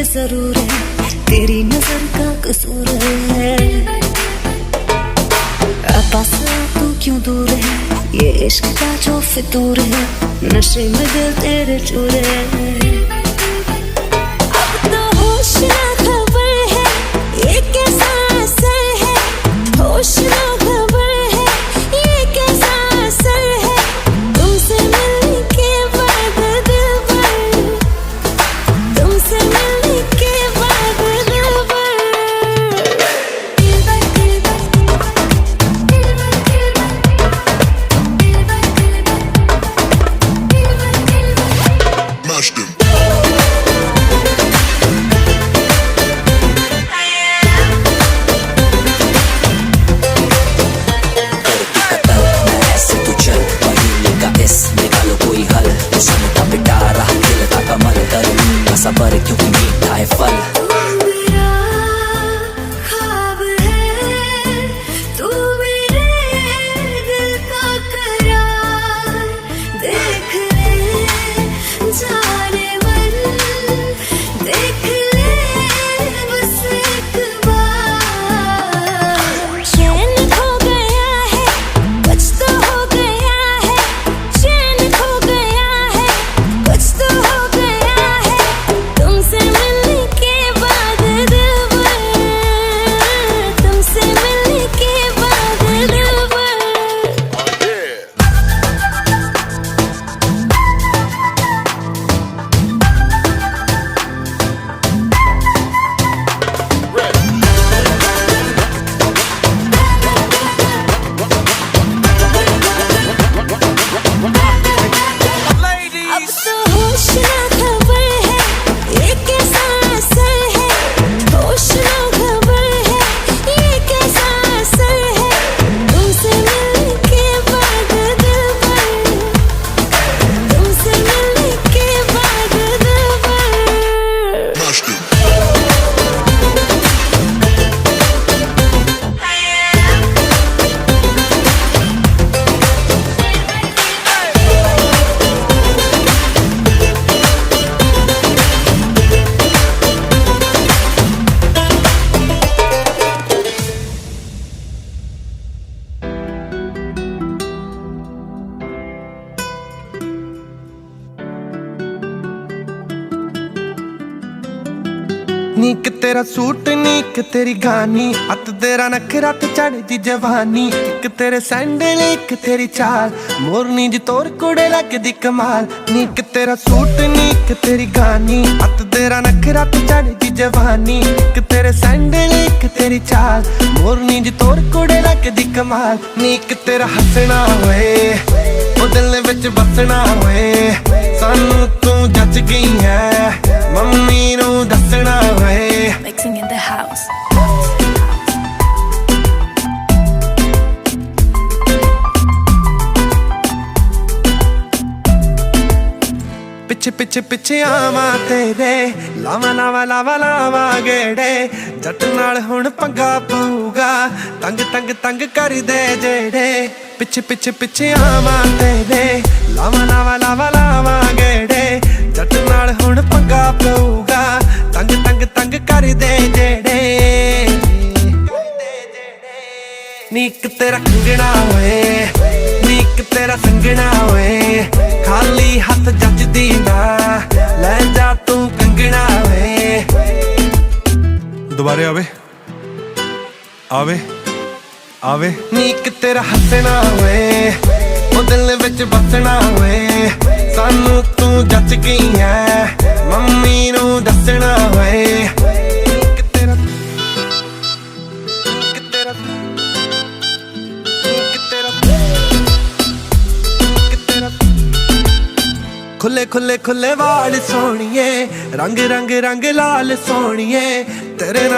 जरूर है, तेरी नजर का कसूर है। पास तू क्यों दूर है, ये इश्क का जो फितूर है, नशे में दिल तेरे चूर है। अब तो होश ना खबर है, ये कैसा असर है, होश ना खबर है, ये कैसा असर है, तुमसे मिलने के बाद दिल भर, तुमसे मिलने के बाद दिल भर, दिल भर, दिल भर, दिल भर, दिल भर, दिल भर, दिल भर, दिल भर, Mashed him. सबर क्योंकि मीठा है फल। मेरा ख्वाब है, तू मेरे दिल का करार, देख ले जाने मन, देख ले बस एक बार। चैन खो गया है, कुछ तो हो गया है, चैन खो गया है, कुछ तो हो गया है, तुमसे मिलने के बाद दिल भर, तुमसे मिलने के बाद दिल भर। अब तो होश ना खबर है, ये कैसा असर है, होश ना खबर है, ये कैसा असर है, तुमसे मिलने के बाद दिल भर, तुमसे मिलने के बाद दिल भर। Mashed him. नीक तेरा सूट नीक तेरी गानी, अत तेरा नखरा ते चढ़दी जवानी, एक तेरे सैंडल एक तेरी चाल, मोरनी जी तोर कुड़े लगदी कमाल। नीक तेरा सूट नीक तेरी गानी, अत तेरा नखरा ते चढ़दी जवानी, एक तेरे सैंडल एक तेरी चाल, मोरनी जी तोर कुड़े लगदी कमाल। नीक तेरा हसना होए, ओ दिल विच बसना होए, सानू तू जच गई है, मम्मी नू दसना होए। Mixing in the house. पिछे पिछे पिछे आवा तेरे, लावा लावा लावा लावा गेड़े, जट नाल हुण पंगा पऊगा, तंग तंग तंग कर दे जेड़े। पिछे पिछे पिछे आवा तेरे, लावा लावा लावा लावा गेड़े, जट नाल हुण पंगा पऊगा, तंग तंग तंग कर दे जेड़े। नीक तेरा कंगना होए, नीक तेरा संगना होए, खाली हथ जचदी ना, ले जा तू कंगना होए। दोबारे आवे आवे आवे। नीक तेरा हसना होए, ओ दिल विच बसना होए, सानू तू जच गई है, मम्मी नू दसना होए। नीक तेरा नीक तेरा नीक तेरा नीक तेरा खुले खुले खुले वाल सोनिए, रंग रंग रंग लाल सोनिए, तेरे